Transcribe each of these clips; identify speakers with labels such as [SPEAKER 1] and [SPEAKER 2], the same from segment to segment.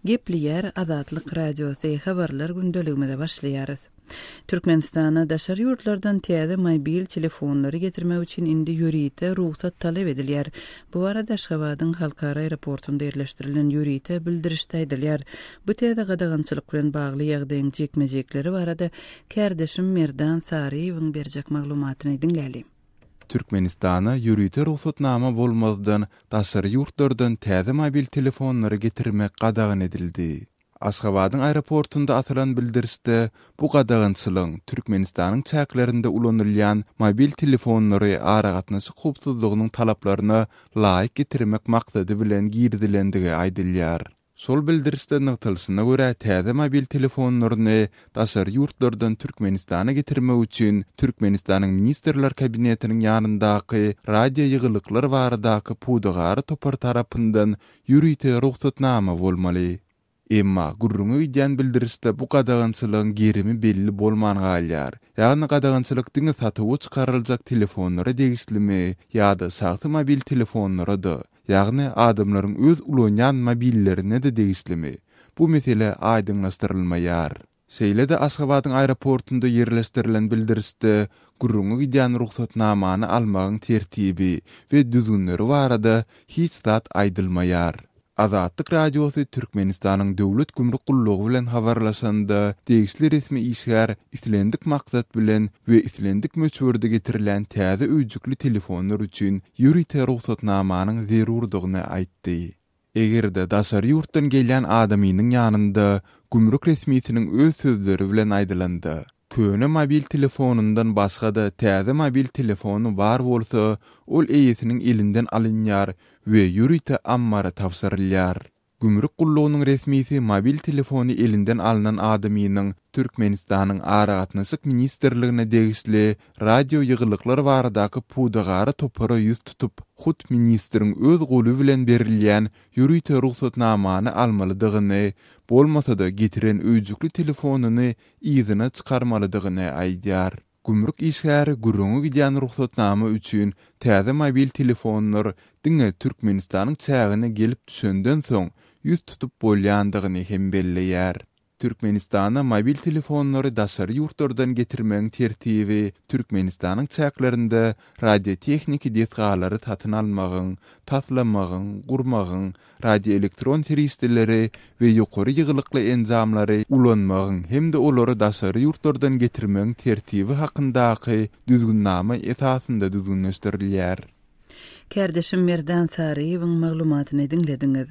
[SPEAKER 1] Gepliyer Azatlyk Radiosu habarlar gündeligimizde başlaýarys. Türkmenistana daşar ýurtlardan täze mobil telefonlary getirmek üçin indi ýürite ruhsat talep edilýär. Bu arada Aşgabatyň halkara aeroportunda ýerleşdirilen ýürite bildirişde edilýär. Bu täze gadagançylyk bilen bagly ýagdaýyň jekmejekleri barada kärdeşim Merdan Sariýewiň berjek maglumatyny dinläli.
[SPEAKER 2] Türkmenistana ýürite ruhsatnama bolmazdan daşary ýurtlardan täze mobil telefonlary getirmek gadagyn edildi. Aşgabatyň aeroportunda atylan bildirişde bu gadagançylyň Türkmenistanyň çäklerinde ulanylýan mobil telefonlary aragatnaşy hukuksyzlygynyň talaplaryna laýyk getirmek maksady bilen girdilendigi aýdylýar. Sol bildirişde nyktylysyna görä täze mobil telefonlaryny daşary ýurtlardan Türkmenistana getirmek üçin Türkmenistanyň ministrler kabinetiniň ýanyndaky radio ýygylyklar baradaky pudagary topar tarapyndan ýürite ruhsatnama bolmaly. Emma gurrunu idyan bildirişde bu gadagançylygyň gerimi belli bolman galýar. Ýagny gadagançylyk diňe satywy çykaryljak telefonlara degislimi ýa-da şahsy mobil telefonlara ýagny adamlaryň öz ulanýan mobillerine de degislimi. Bu mesele aýdynlaşdyrylmaýar. Şeýle-de Aşgabatyň aeroportunda ýerleşdirilen bildirişde gurrunu idyan ruhsatnamany almagyň tertibi we düzünleri barada hiç zat aýdylmaýar. Azatlyk Radiosu Türkmenistanyň döwlet gümrük gullugy bilen habarlaşanda degisli resmi işgär islendik maksat bilen we islendik möçberde getirilen täze öýjükli telefonlar üçin ýürite ruhsatnamanyň zerurdygyny aýtdy. Egerde daşary ýurtdan gelýän adamynyň ýanynda gümrük resmiýetiniň öz sözleri bilen aýdylandy. Köne mobil telefonundan başga da täze mobil telefonu bar bolsa, ol eýesiniň elinden alınýar we ýürite ammara tawsyrylýar. Gümrük gullugynyň resmiýeti mobil telefonu elinden alynan adamynyň Türkmenistanyň aragatnaşyk ministrligine degisli radio ýygylyklar baradaky pudagary topara ýüz tutup, hut ministriň öz goly bilen berilýän ýürite ruhsatnamany almalydygyny, bolmasa-da getiren öýjükli telefonuny ýygyna çykarmalydygyny aýdýar. Gümrük işgäri gurrunu gidýän ruhsatnama üçin täze mobil telefonlar diňe Türkmenistanyň çägine gelip düşenden soň ýüz tutup bolýandygyny hem belleýär. Türkmenistana mobil telefonlary daşary ýurtlardan getirmeň tertibi Türkmenistanyň çäklerinde radio texniki detgalary satyn almagyň, taslamagyň, gurmagyň, radio elektron teristleri we ýokary ýygylykly enzamlary ulanmagyň hem de olary daşary ýurtlardan getirmeň tertibi hakyndaky düzgünnama esasynda düzgünleşdirilýär.
[SPEAKER 1] Kärdeşim Merdan Sariýewiň maglumatyny dinlediňiz.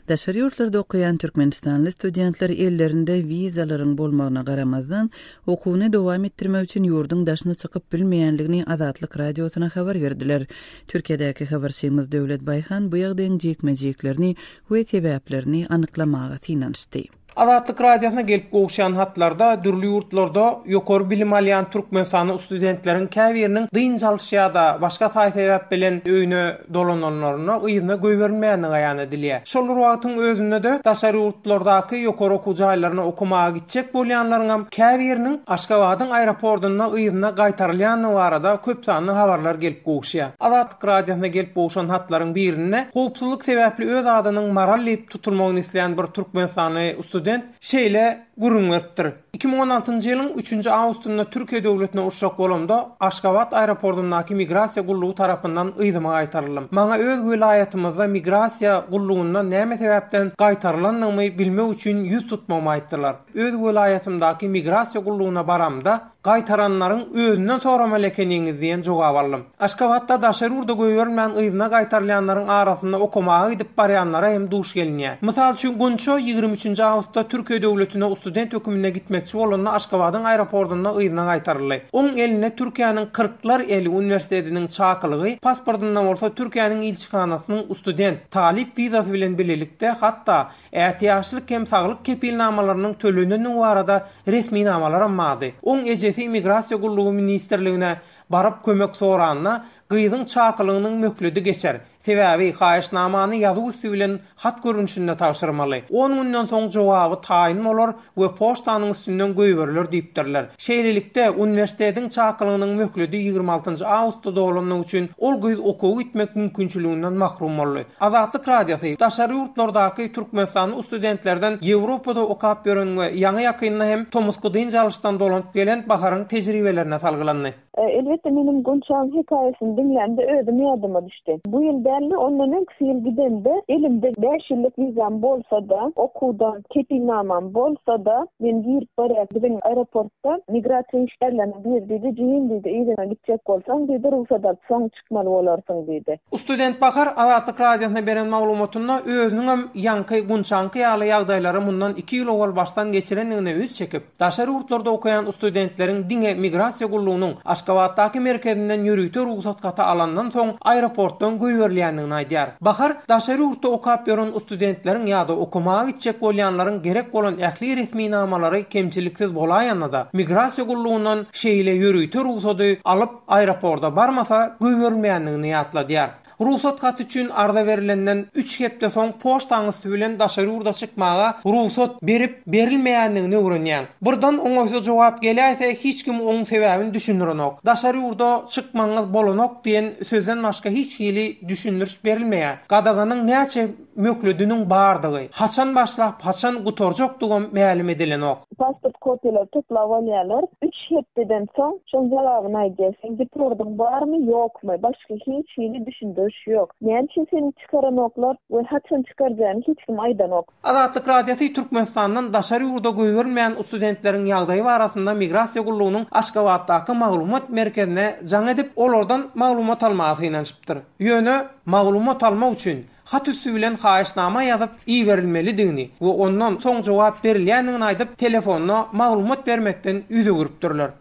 [SPEAKER 1] Daşary ýurtlarda okuyan Türkmenistanly studentler ellerinde wizalaryň bolmagyna garamazdan okuwyny dowam etdirmek üçin ýurdun daşyna çykyp bilmeýänligini Azatlyk Radiosyna habar berdiler. Türkiýedäki habarçymyz Döwlet Baýhan bu ýagdaýyň jekmejeklerini we sebäplerini anyklamaga synanşdy.
[SPEAKER 3] Azatlyk Radiosyna gelip gowşan hatlarda dürli ýurtlarda ýokary bilim alýan türkmenistany studentleriň käbiriniň dynjalşy ýa-da başga sebäp bilen öýüne dolananlaryna ýygyna göýbermänini gaýan edilýär. Şol wagtyň özünde de daşary ýurtlardaky ýokary okuw jaýlaryna okumaga gitjek bolýanlaryň hem käbiriniň Aşgabatyň aeroportuna ýygyna gaýtarylyanyny barada köp sanly habarlar gelip gowşýar. Azatlyk Radiosyna gelip gowşan hatlaryň birine howpsuzlyk sebäpli öz adynyň marallyp tutulmagyny isleýän bir türkmenistany student şeýle gurrun beripdir. 2016-njy ýylyň 3-nji awgustunda Türkiýe döwletine urşak bolamda Aşgabat aeroportundaky migrasiýa gullugy tarapyndan ýygyma gaýtarylym. Maňa öz vilayatymyzda migrasiýa gullugyndan näme sebäpden gaýtarylanyny bilmek üçin ýüz tutmamy aýtdylar. Öz vilayatymdaky migrasiýa gullugyna baramda gaýtaranlaryň özünden sorama lekeniňiz diýen jogap aldım. Aşgabatda daşary ýurda göýbermän ýygyna gaýtarylýanlaryň arasynda okumaga gidip barýanlara hem duş gelýär. Mysal üçin Gunço 23-nji awgustda Türkiýe döwletine student hökümine gitmekçi bolanlar Aşgabatyň aeroportunda ýygyna gaýtaryldy. Oň eline Türkiýanyň 40'lar eli universitetiniň çakylygy, pasportyndan bolsa Türkiýanyň ilçikanasynyň student talip wizasy bilen birlikde hatda ätiýaşlyk hem saglyk kepilnamalarynyň tölenini barada resmi namalar almady. Oň ejesi immigrasiýa gullugy ministrligine barıp kömek soranna gyýdyň çakylygynyň möhledi geçer. Sebäbi haýyşnamany ýazyw üstü bilen hat görünüşinde tapşyrmaly. 10 günden soň jogaby taýyn bolar we poçtanyň üstünden göýberiler diýipdirler. Şeýlelikde uniwersitetiň çakylygynyň möhledi 26 awgustda dolanyň üçin ol göz okuw gitmek mümkinçiliginden mahrum boldy. Azatlyk radiosu daşary ýurtlardaky Türkmenistan studentlerden Ýewropada okap beren we ýaňy ýakynna hem tomuskudyň jalysdan dolanyp gelen baharyň tejribelerine salgylandy.
[SPEAKER 4] Elbette benim Gonçal'ın hikayesini dinlendi, ödüm yadıma düştü. Bu yıl belli ondan önkisi yıl gidende elimde 5 yıllık vizam bolsa da, okudan ketinamam bolsa da, ben girip barayak benim aeroportta migrasyon işlerlerine bir dedi, cihin dedi, iyiden gidecek olsan dedi, ruhsat son çıkmalı olarsın dedi.
[SPEAKER 3] Student Bahar Azatlyk Radiosyna beren maglumatynda özüniň hem ýanky Gonçalky ýaly ýagdaýlary mundan 2 ýyl owal baştan geçirendigine üç çekip, daşary ýurtlarda okuyan studentleriň diňe migrasiýa gullugynyň Aşgabatdaky merkezinden ýürüýte ruhsat gata alandan soň aeroportdan göýberilýändigini aýdýar. Bahar daşary ýurtda okap beren studentleriň ýa-da okumaga gitjek bolýanlaryň gerek bolan ähli resmi namalary kemçiliksiz bolaýanyda migrasiýa gullugynyň şeýle ýürüýte ruhsaty alyp aeroportda barmasa göýberilmeýändigini ýatladýar. Ruhsat gat üçin arda berilenden 3 hepde soň poçtaň üstü bilen daşary ýurda çykmaga ruhsat berip berilmeýändigini öwrenýär. Burdan oňoýsy jogap gelýärse hiç kim oň sebäbini düşünýärok. Daşary ýurda çykmaňyz bolanok diýen sözden başga hiç hili düşündürüş berilmeýär. Gadaganyň näçe möhlediniň bardygy, haçan başlap haçan gutorjokdygy ma'lum edilenok.
[SPEAKER 4] Pasport kopyalar toplap alýarlar. 3 hepdeden soň şol jalabyny aýdýar. Gitordun barmy ýokmy? Başga hiç hili düşündürüş yok. Näçe seni çıkaranoklar we haçan çıkarjany hiç kim aýdanok.
[SPEAKER 3] Azatlyk Radiosu Türkmenistandan daşary ýurda göýberilmeýän studentleriň ýagdaýy barasynda migrasiýa gullugynyň Aşgabatdaky maglumat merkezine jaň edip olardan maglumat almagy ýanşypdyr. Ýöne maglumat almak üçin hat üstü bilen haýyşnama ýazyp iýerilmelidigini we ondan soň jogap berilýändigini aýdyp telefonna maglumat bermekden ýüze gürüpdirler.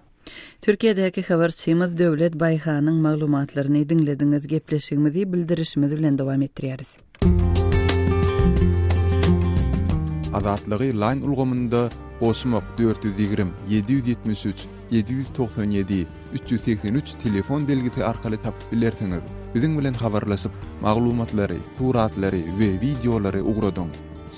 [SPEAKER 1] Türkiýedäki habarçymyz Döwlet Baýhanyň maglumatlaryny dinlediňiz, gepleşigimizi bildirişimiz bilen dowam etdirýäris.
[SPEAKER 2] Azatlygy line ulgamynda Osmok 420 773 797 383 telefon belgisi arkaly tapyp bilersiňiz. Biziň bilen habarlaşyp maglumatlary, suratlary we videolary ugradyň.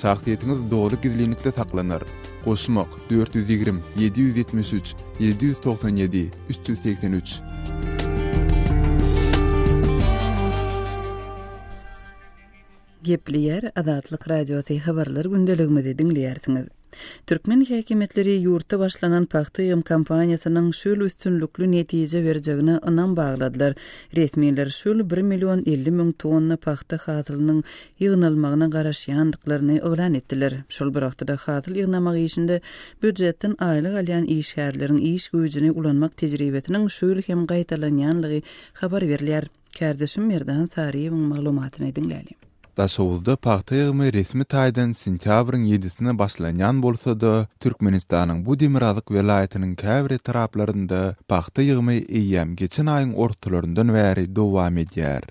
[SPEAKER 2] Şahsiýetiniz dogry gizlilikde saklanır. Osmok 420 773 797 383.
[SPEAKER 1] Gepleýär Azatlyk Radiosu habarlary gündeligimizi dinleýärsiňiz. Türkmen häkimetleri ýurtda başlanan paxta ýym kampaniýasynyň şol üstünlükli netije berjegine ynam bagladylar. Resmiler şol 1 milyon 50 000 tonna paxta hasylynyň ýygnalmagyna garaşýandyklaryny öwran etdiler. Şol bir wagtda hasyl ýygnamagy işinde büdjetden aýlyk alýan işgärleriň iş güýjüne ulanmak tejribesiniň şol hem gaýtalanýanlygy habar berilýär. Kärdeşim Merdan Tariýewiň maglumatyny dinleýälim.
[SPEAKER 2] Daşowuzda paxta ýygymy resmi taýdan sentýabryň 7-sine başlanýan bolsa-da, Türkmenistanyň bu Demirazlyk welaýatynyň käbir taraplarynda paxta ýygymy eýýäm geçen aýyň ortalaryndan bäri dowam edýär.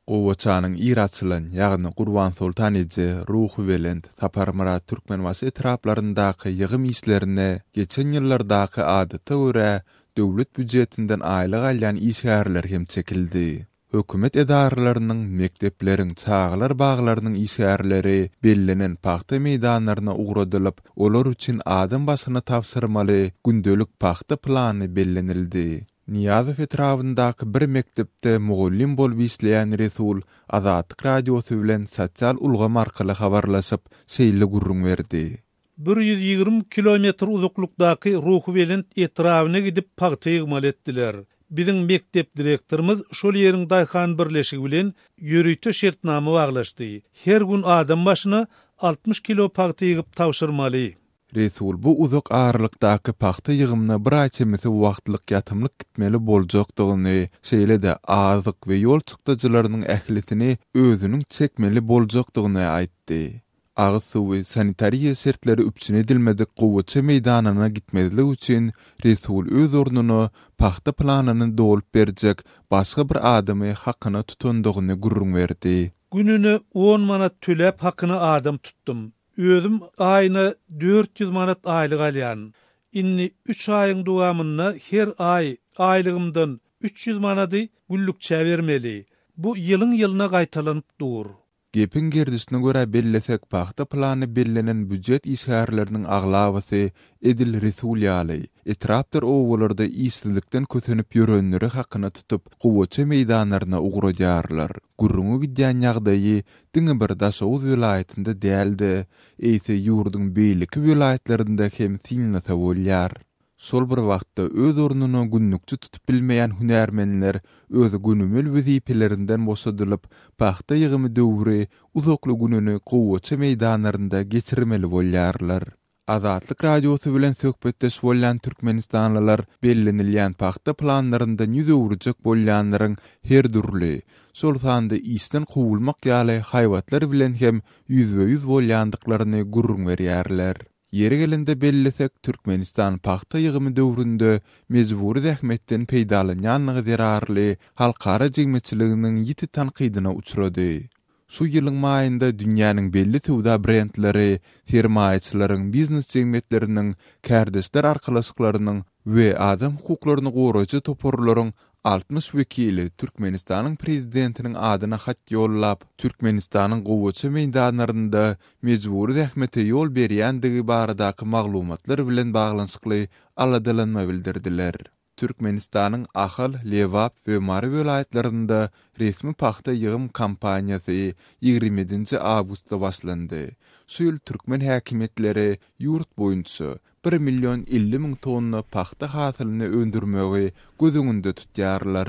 [SPEAKER 2] Gowaçanyň iraçylan, ýagny Gurban Sultan Eje, Ruhu Welend, Saparmara Türkmenwasy taraplaryndaky ýygym işlerine geçen ýyllardaky adaty görä döwlet büdjetinden aýlyk alýan işgärler hem çekildi. Hökümet edaralarynyň, mekdepleriň, çağlar baglarynyň işgärleri bellenen paxta meýdanlaryna ugradylyp, olar üçin adam basyna tapşyrmaly gündelik paxta plany bellenildi. Niýazow etrafyndaky bir mektepde mugallim bolup işleýän Resul Azatlyk Radiosu bilen sosial ulgam arkaly habarlaşyp, şeýle gurrun berdi.
[SPEAKER 5] 120 kilometr uzaklykdaky Ruhu Welend etrawyna gidip paxta ýygmaly etdiler. Biziň mektep direktorymyz şol ýeriň daýhan birleşigi bilen ýürüýte şertnama baglaşdy. Her gün adam başyna 60 kilo paxta ýygyp tapşyrmaly.
[SPEAKER 2] Resul bu uzak ağırlıkdaky paxta ýygymyna bir açymysy wagtlyk ýatymlyk gitmeli boljakdygyny, şeýle-de azyk we ýol çykdyjylarynyň ählisini özüniň çekmeli boljakdygyny aýtdy. Agyz suwy sanitariýa şertleri üpsün edilmedik gowaça meýdanyna gitmezlik üçin Resul öz ornuny paxta planyny dolup berjek başga bir adamy hakyna tutandygyny gurrun berdi.
[SPEAKER 5] Gününe 10 manat töläp hakyna adam tutdum. Özüm aýyna 400 manat aýlyk alýan. Inni 3 aýyň dowamynda her aý aýlygymdan 300 manaty güllükçe bermeli. bu ýylyň gaýtalanyp dur.
[SPEAKER 2] Gepin gerdisine göre bellesek paxta planı bellenen büdjet işgärleriniň aglabysy Edil Resulýaly etrapdyr owalarda işsizlikden kösenip ýörenleri hakyna tutup gowaça meýdanlaryna ugraýarlar. Gurrungy gidýän ýagdaýy diňe bir daşawuz vilayetinde däldi, eýse ýurduň beýleki vilayetlerinde hem sinlata bolýar. Sol bir wagtda öz ornuny günnükçi tutup bilmeýän hünärmenler öz günümel wezipelerinden boşadylyp paxta ýygymy döwri uzakly gününi gowaça meýdanlarynda geçirmeli bolýarlar. Azatlyk radiosu bilen söhbetdeş bolýan türkmenistanlylar bellenilýän paxta planlarynda ýüzewrjek bolýanlaryň her dürli, şol sanda isten gowulmak ýaly haýwatlar bilen hem ýüzbe-ýüz bolýandyklaryny gurrun berýärler. Yeri gelende bellesek Türkmenistan paxta ýygymy döwründe mejburi zähmetden peýdalanýanlygy derarly halkara jigmeçiliginiň ýiti tanqydyna uçrady. Şu ýylyň maýynda dünýäniň belli töwda brendleri, firmaýaçylaryň biznes jigmetleriniň, kärdesler arkalaşyklarynyň we adam hukuklaryny goraýjy toporlaryň 60 wekili Türkmenistanyň prezidentiniň adyna hat ýollap, Türkmenistanyň gowaça meýdanlarynda mejburi zähmete ýol berýändigi baradaky maglumatlar bilen baglanyşykly aladalanma bildirdiler. Türkmenistanyň Ahal, Lewap we Mary vilayetlerinde resmi paxta ýygym kampaniýasy 20 awgustda başlandy. Şu ýyl türkmen häkimetleri ýurt boýunça 1.050.000 tonna paxta hasylyny öndürmegi gözüňünde tutýarlar.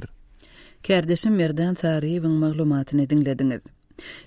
[SPEAKER 1] Kärdeşim Merdan Tariýewiň maglumatyny dinlediňiz.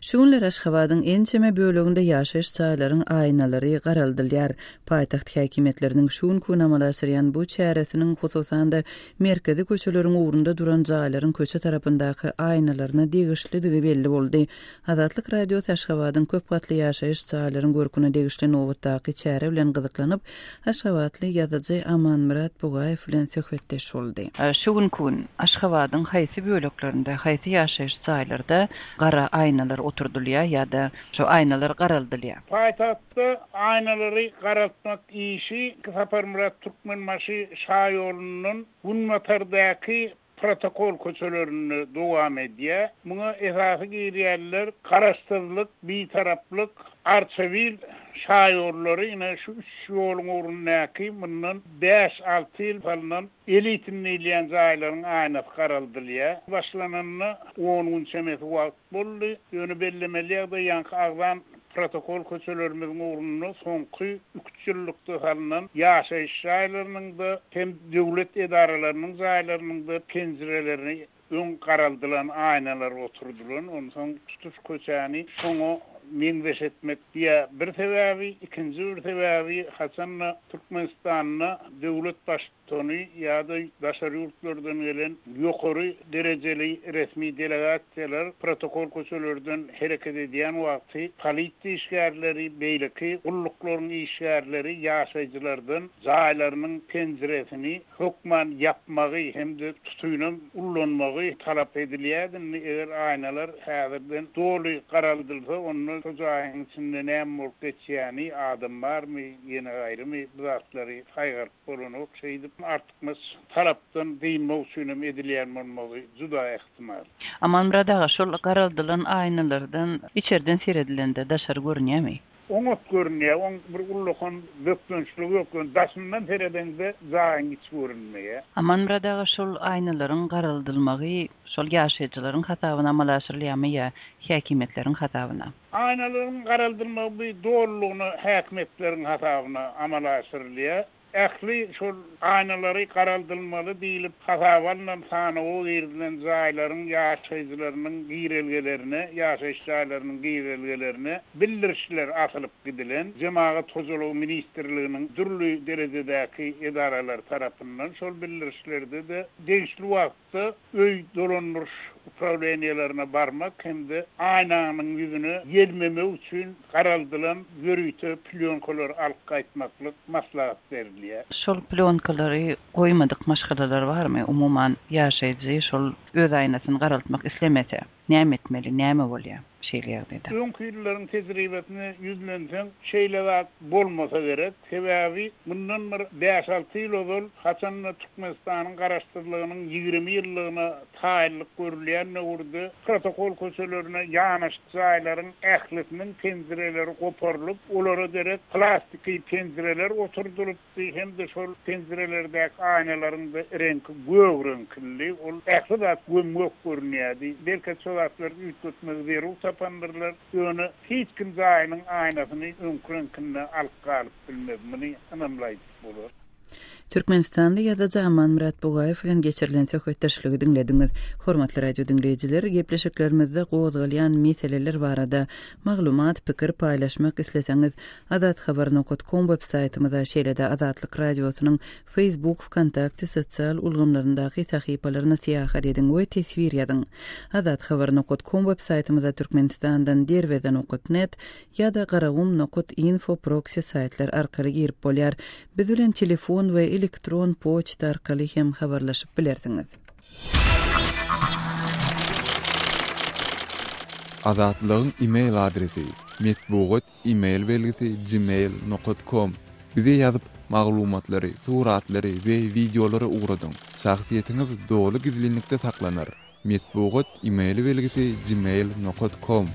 [SPEAKER 1] Şunlar Aşgabatyň ençeme böleginde ýaşaýyş çaýlaryň aýnalary garaldylýar. Paýtaxt häkimetleriniň şun kunamalaşyrýan bu çäresiniň hususanda merkezi köçeleriň ugrunda duran jaýlaryň köçe tarapyndaky aýnalaryna degişliligi belli boldy. Azatlyk radio Aşgabatyň köp gatly ýaşaýyş çaýlaryň görküne degişli nowatdaky çäre bilen gyzyklanyp Aşgabatly ýazyjy Amanmurat Bugaýew bilen söhbetdeş boldy.
[SPEAKER 6] Şun kun Aşgabatyň haýsy böleklerinde, haýsy ýaşaýyş çaýlarynda gara aýnalar oturdulýar ýa-da şu aýnalar garaldylýar.
[SPEAKER 7] Paýtahtda aýnalary garaltmak işi Amanmurat Türkmenmaşy şaýorunyň Gunmatardaky protokol köçelerini dowam edýär. Muňa esasy girýärler garaşdyrlyk, bitaraplyk, arçywil şaýorlary ine şu 3 ýoluň urundaky mundan 5-6 ýyl falan elitin edilýän jaýlaryň aýnap garaldylýar. Başlananyny 10 çemet wagt boldy. Ýöne bellemelerde ýanky agzan protokol köçelerimiň urununy soňky 3 ýyllykda halynan ýaşaýyş jaýlarynyň da hem döwlet edaralarynyň jaýlarynyň da penjirelerini ön garaldylan aýnalar oturdulan. Ondan soň tutuş köçäni soňa minweş etmek diye bir sebäbi, ikinji bir sebäbi haçanna Türkmenistanyna döwlet başçyny ýa-da daşary ýurtlardan gelen ýokary derejeli resmi delegasiýalar protokol köçelerden hereket edýän wagty polisiýa işgärleri, beýleki gullyklaryň işgärleri ýaşaýjylardan jaýlarynyň penjiresini hukman ýapmagy hemde tutuýunan ullanmagy talap edilýär. Eger aýnalar häzirden doly garaldylsa, onu jaýyň içinde näme bolup geçýäni adam barmy, ýene gaýrymy zatlary haýgyryp bolany okşaýdy. Artykmys tarapdan diýme üçin edilýän bolmagy juda ähtimal.
[SPEAKER 6] Amanmurat aga şol garaldylan aýnalardan içerden seredilende daşar görnýärmi?
[SPEAKER 7] Oňat görnýär, oň bir ullukyn bökdünçligi ýokun, daşyndan seredende jaýyň hiç görünmeýär.
[SPEAKER 6] Amanmurat aga şol aýnalaryň garaldylmagy şol ýaşaýjylaryň hatabyna amalaşyrylýarmy ýa häkimetleriň hatabyna?
[SPEAKER 7] Aýnalaryň garaldylmagy doğrulugyny häkimetleriň hatabyna amalaşyrylýar. Ähli şol aýnalary garaldylmaly diýilip hasabalan sanawy berilen jaýlaryň ýaşaýjylarynyň giýrelgelerini, ýaşaýyş jaýlarynyň giýrelgelerini bildirişler asylyp gidilen Jemaat Hojulugy Ministrliginiň türlü derejedäki edaralar tarapyndan şol bildirişlerde de degişli wagtda öý dolandyryş upravleniýalaryna barmak hemde aýnanyň ýüzüne gelmeme üçin garaldylan görüýte plyonkalar alyp gaýtmaklyk maslahat berilýär.
[SPEAKER 6] Şol plyonkalary goýmadyk maşgalalar barmy? Umuman ýaşaýjy şol öz aýnasyny garaltmak islemese. näme etmeli, näme bolýar şeýlerde.
[SPEAKER 7] Öňkü ýyllaryň tejribesine ýüzlenseň şeýle bolmasa gerek. Sebäbi bundan bir 5-6 ýyl ozal haçanla Türkmenistanyň garaşdyrlygynyň 20 ýyllygyna taýinlik görülýän nöwrde protokol köçelerine ýanaşyk jaýlaryň ählisiniň penzireleri goparylyp, olara derek plastiki penzireler oturduruldy. Hem-de şol penzirelerdäki aýnalaryň da rengi gög renkli, ol ähli gömök görünýärdi. Belki şolatlar üýtmetmek berip tapandyrlar. Ýöne hiç kim jaýynyň aýnasyny öňkünkinde alyp galyp bilmezmini anamlaýdy bolar.
[SPEAKER 1] Türkmenistanly ýa-da Jaman Murat Bugaýew bilen geçirilen söhbetdeşligi dinlediňiz. Hormatly radio dinleýijiler, gepleşiklerimizde gozgalýan meseleler barada maglumat, pikir paýlaşmak isleseňiz, adathabar.com websaytymyza şeýle-de Azatlyk radiosynyň Facebook, Kontakty, sosial ulgamlaryndaky sahypalaryna syýahat ediň we tesvir ýazyň. Adathabar.com websaytymyza Türkmenistandan derweden okutnet ýa-da garagum.info proxy saytlar arkaly girip bolýar. Biz bilen telefon we elektron poçta arkaly hem habarlaşyp bilersiňiz.
[SPEAKER 2] Azatlygyň e-mail adresi metbugat e-mail belgisi gmail.com. Bize ýazyp maglumatlary, suratlary we videolary ugradyň. Şahsiýetiňiz dogly gizlilikde saklanır. Metbugat e-mail belgisi gmail.com.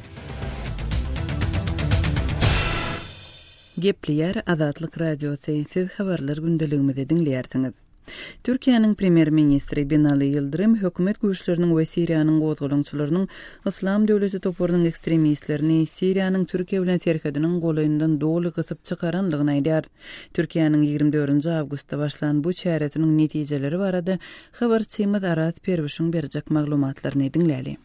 [SPEAKER 1] Gepleýär Azatlyk radiosyny siz habarlar gündeligimizde dinleýärsiňiz. Türkiýanyň premier ministri Binali Yıldırım hökümet güýçleriniň we Siriýanyň gozgalaňçylarynyň Islam döwleti toparynyň ekstremistlerini Siriýanyň Türkiýe bilen serhediniň golaýyndan dogly gysyp çykaranlygyny aýdýar. Türkiýanyň 24 awgustda başlan bu çäretiniň netijeleri barada habarçymyz Arat Perwişiň berjek maglumatlaryny dinläýäli.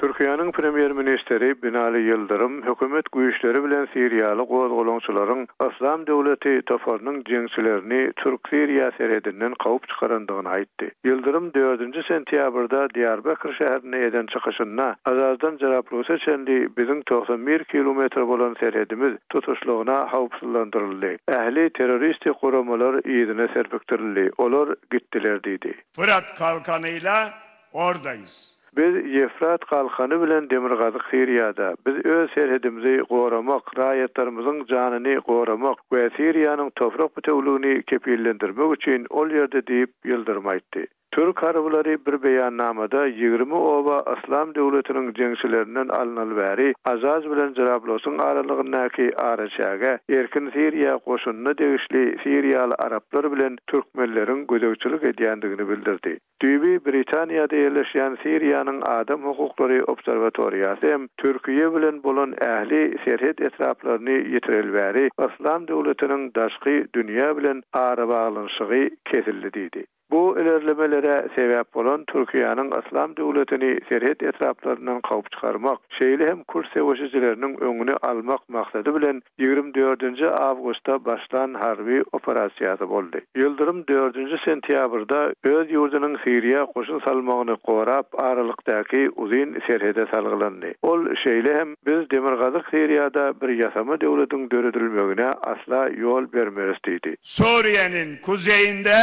[SPEAKER 8] Türkiýanyň premier ministri Binali Yıldırım hökümet güýçleri bilen Siriýaly gozgalaňçylaryň Islam döwleti toparynyň jeňçilerini Türk-Siriýa serhedinden gowup çykarandygyny aýtdy. Yıldırım 4 sentýabrda Diyarbakır şäherine eden çykyşynda azazdan jaraplasa çendi biziň 91 kilometr bolan serhedimiz tutuşlygyna howpsuzlandyryldy. Ähli terroristik guramalar ýerine serpikdirildi. Olar gitdiler diýdi.
[SPEAKER 7] Fırat kalkanıyla oradayız.
[SPEAKER 8] Biz Yefrat kalkanı bilen Demirgazyk Siriýada biz öz serhedimizi goramak, raýatlarymyzyň janyny goramak we Siriýanyň toprak bütünlüğini kepillendirmek üçin ol ýerde diýip Yıldırım aýtdy. Türk harblary bir beýannamada 20 oba Islam döwletiniň jeňçilerinden alynaly bäri azaz bilen Jarablosyň aralygyndaky araçaga erkin Siriýa goşunyna degişli Siriýaly araplar bilen türkmenleriň gödökçilik edýändigini bildirdi. Düýbi Britaniýada ýerleşýän Siriýanyň Adam hukuklary obserwatoriýasy hem Türkiýe bilen bolan ähli serhed etraplaryny ýetirel bäri Islam döwletiniň daşky dünýä bilen ara baglanyşygy kesildi diýdi. Bu ilerlemelere sebep bolan Türkiýanyň Islam döwletini serhed etraplaryndan gowup çykarmak, şeýle hem Kürt sewaşçylarynın öňüni almak maksady bilen 24 awgustda başlan harby operasiýasy boldy. Yıldırım 4 sentýabrda öz ýurdunyň Siriýa goşun salmagyny gorap, aralykdaky uzyn serhede salgylandy. Ol şeýle hem biz Demirgazyk Siriýada bir ýasama döwletiň döredilmegine asla ýol bermeris diýdi.
[SPEAKER 7] Suriye'nin kuzeyinde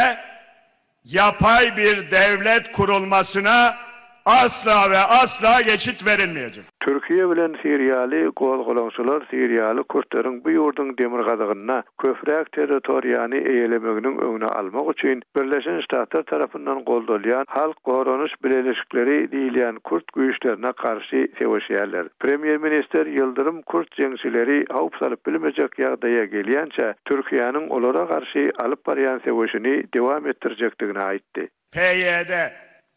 [SPEAKER 7] yapay bir devlet kurulmasına asla ve asla geçit verilmeyecek.
[SPEAKER 8] Türkiye bilen Siriýaly gozgalaňçylar Siriýaly Kürtlerin bu ýurdun demirgazygyna köpräk territoriýany eýelemeginiň öňüne almak üçin Birleşen Ştatlar tarapyndan goldalýan halk goranyş bileşikleri diýilýän Kürt güýçlerine karşı sewaşýarlar. Premier minister Yıldırım Kürt jeňçileri howp salyp bilmejek ýagdaýa gelýänçe Türkiýanyň olara karşı alyp barýan sewaşyny dewam etdirjekdigini aýtdy.
[SPEAKER 7] PYD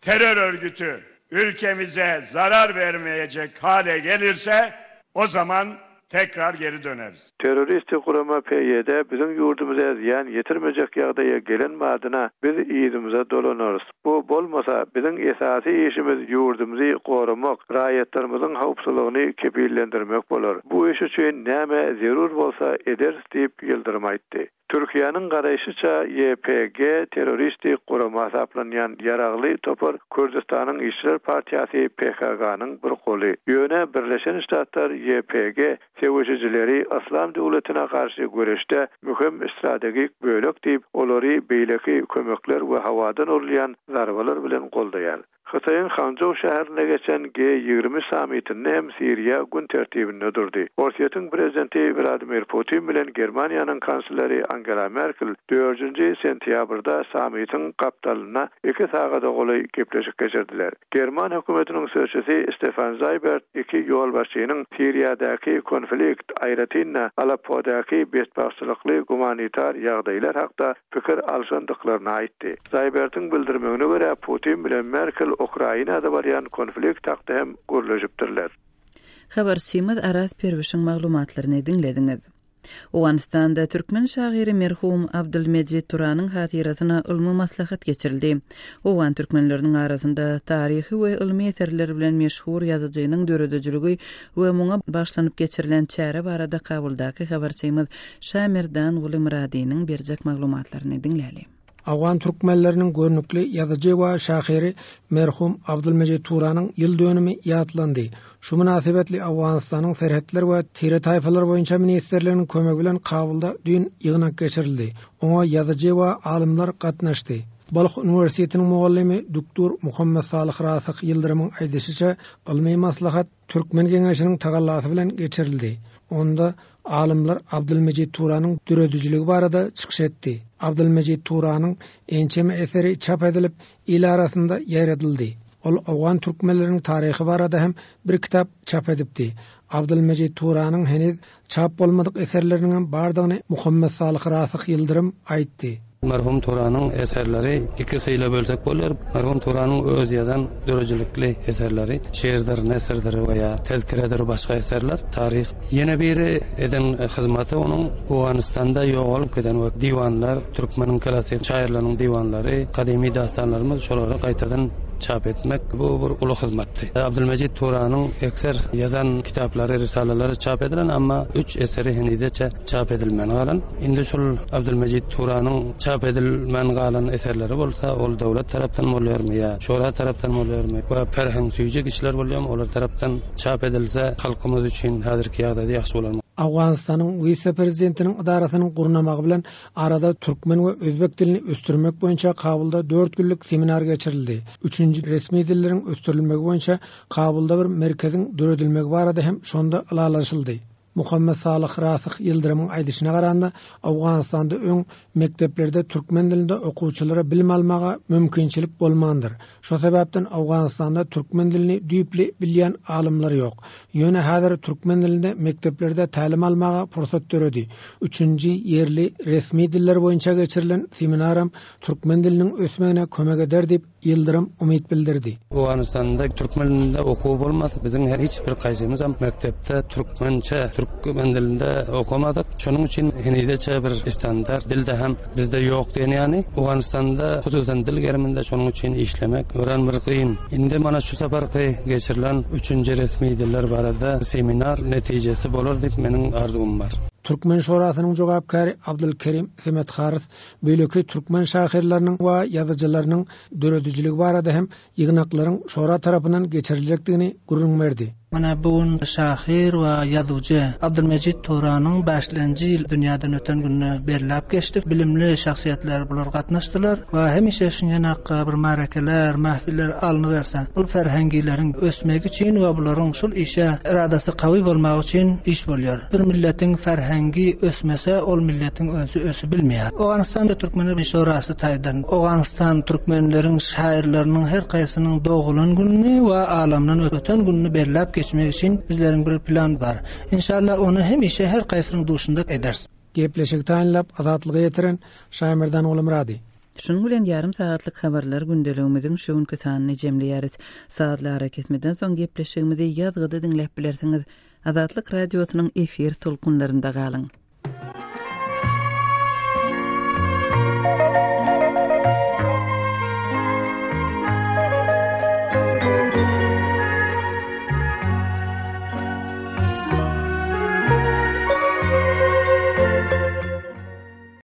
[SPEAKER 7] terör örgütü ülkemize zarar vermeyecek hale gelirse o zaman tekrar geri döneriz.
[SPEAKER 8] Teröristik gurama PYD bizim ýurdumuza ziyan ýetirmejek ýagdaýa gelen madyna biz ýygymuza dolanarys. Bu bolmasa bizim esasy işimiz ýurdumuzy goramak, raýatlarymyzyň howpsuzlygyny kepillendirmek bolar. Bu iş üçin näme zerur bolsa ederiz diýip Yıldırım aýtdy. Türkiýanyň garaýşyça YPG terroristik gurama hesaplanýan ýaragly topar Kürdistanyň İşçiler Partiýasy PKK-nyň bir goly. Ýöne Birleşen Ştatlar YPG sewaşçyları Islam döwletine karşı göreşde mühim stratejik bölek diýip olary beýleki kömekler we hawadan urulýan zarbalar bilen goldaýar. Xitayın Hanzhou şäherine geçen G20 sammitinde hem Siriya gün tertibinde durdu. Russiýanyň prezidenti Vladimir Putin bilen Germaniýanyň kansleri Angela Merkel 4-nji sentýabrda sammitin gapdalyna 2 sagada goly gepleşik geçirdiler. German hökümetiniň sözçüsi Stefan Seibert iki ýolbaşçynyň Siriýadaky konflikt aýratynda Aleppo'daky betbaşçylykly humanitar ýagdaýlar hakda pikir alşandyklaryny aýtdy. Seibertiň bildirmegine görä Putin bilen Merkel Ukrainada barýan konflikt hakda hem görüleşipdirler.
[SPEAKER 1] Habar Simad Aras Pervişin maglumatlaryny dinlediňiz. Owanistan'da Türkmen şahyry merhum Abdülmecid Turanyň hatirasyna ulmy maslahat geçirildi. Owan türkmenleriniň arasynda taryhy we ilmi eserler bilen meşhur ýazyjynyň döredejiligi we muňa başlanyp geçirilen çäre barada kabuldaky habarçymyz Şamerdan Uly Muradinyň berjek maglumatlaryny dinläli.
[SPEAKER 9] Awgan türkmenleriniň görnükli ýazyjy we şahyry merhum Abdülmecid Turanyň ýyl dönümi ýatlandy. Şu münasibetli Awganistanyň serhetler we tire taýpalar boýunça ministrleriniň kömegi bilen Kabulda dün ýygnak geçirildi. Oňa ýazyjy we alymlar gatnaşdy. Balyk Üniversitetining muallimi doktor Muhammed Salih Rasyk Yıldırım'ın aýdysyça ilmi maslahat Türkmen Geňeşiniň tagallasy bilen geçirildi. Onda alimler Abdülmecid Turanyň döredijiligi barada çykyş etdi. Abdülmecid Turanyň ençeme eseri çap edilip il arasynda ýaradyldy. Ol awgan türkmenleriň taryhy barada hem bir kitap çap edipdi. Abdülmecid Turanyň heniz çap bolmadyk eserleriniň bardygyny Muhammed Salih Rasyk Yıldırım aýtdy.
[SPEAKER 10] Merhum Turanyň eserleri iki syýla bölsek bolar. Merhum Turanyň öz ýazan dörejilikli eserleri, şeýirler, nesirler we tezkireler başga eserler, tarih. Ýene biri eden hyzmaty onuň Owganistanda ýogolup giden we diwanlar, türkmeniň klassik şaýyrlarynyň diwanlary, kadymy dastanlarymyz şolary gaýtadan çap etmek bu bir uly hyzmatdy. Abdülmecid Turanyň ekser ýazan kitaplary, risalalary çap edilen, amma 3 eseri henizeçe çap edilmän galan. Indi şol Abdülmecid Turanyň çap edilmän galan eserleri bolsa, ol dowlat tarapdan bolýarmy ýa şora tarapdan bolýarmy? We ferheng süýjek işler bolýarmy? Olar tarapdan çap edilse halkymyz üçin häzirki ýagdaýda ýaxşy bolarmy?
[SPEAKER 9] Awganistanyň vice-prezidentiniň idarasynyň gurnamagy bilen arada türkmen we özbek dilini östürmek boýunça Kabulda 4 günlük seminar geçirildi. 3-nji resmi dilleriň östürilmegi boýunça Kabulda bir merkeziň döredilmegi barada hem şonda ilalaşyldy. Muhammed Salih Rasyk Yıldırım'ın aýdyşyna garanda Awganistanda öň mekteplerde türkmen dilinde okuwçylara bilim almaga mümkinçilik bolmandyr. Şo sebäpden Awganistanda türkmen dilini düýpli bilýän alimler ýok. Ýöne häzir türkmen dilinde mekteplerde talim almaga pursat döredi. 3-nji ýerli resmi diller boýunça geçirilen seminaram türkmen diliniň ösmegine kömek eder diýip Yıldırım umyt bildirdi.
[SPEAKER 10] Awganistanda türkmen dilinde okuw bolmasa biziň her hiç bir gaýsymyz hem mektepde türkmençe türkmen dilinde okumadyk. Şonuň üçin henizeçe bir standart dilde hem bizde ýok diýeni ýani Awganistanda hususan dil geriminde şonuň üçin işlemek ören bir kıyın. Indi mana şu saparky geçirilen 3-nji resmi diller barada seminar netijesi bolar diýip meniň arzum bar.
[SPEAKER 9] Türkmen Şorasynyň jogapkary Abdülkerim Hemet Haris böleki türkmen şahyrlarynyň we ýazyjylarynyň döredijiligi barada hem ýygnaklaryň şora tarapyndan geçirilecekdigini gurulmady.
[SPEAKER 11] Mana bu şahyr we ýazyjy Abdülmecid Turanyň başlanjy ýyl dünýäden öten gününe berilip geçdik. Bilimli şahsiýetler bular gatnaşdylar we hemişe şuňa bir marakeler, mahfiller alınıp berse, bu ferhengileriň ösmegi üçin we bularyň şol işe iradasy gawy bolmagy üçin iş bolýar. Bir milletiň ferhengi ösmese, ol milletiň özü ösü bilmeýär. Awganistanda Türkmenler Şorasy taýdan, Awganistan türkmenleriň şaýyrlarynyň her gaýsynyň doğulan gününi we alamdan öten gününi berilip geçmek için bizlerin bir plan var. İnşallah onu hemişe her gaýsynyň duşunda ederiz.
[SPEAKER 9] Gepleşik taýinlap azatlygy ýetiren Şamerdan Uly Muradi.
[SPEAKER 1] Şunu bilen yarım saatlyk habarlar gündeligimiziň şu günkü sanyny jemleýäris. Saatlar ketmeden soň gepleşigimizi ýazgyda dinläp bilersiňiz. Azatlyk radiosynyň efir tolkunlarynda galyň.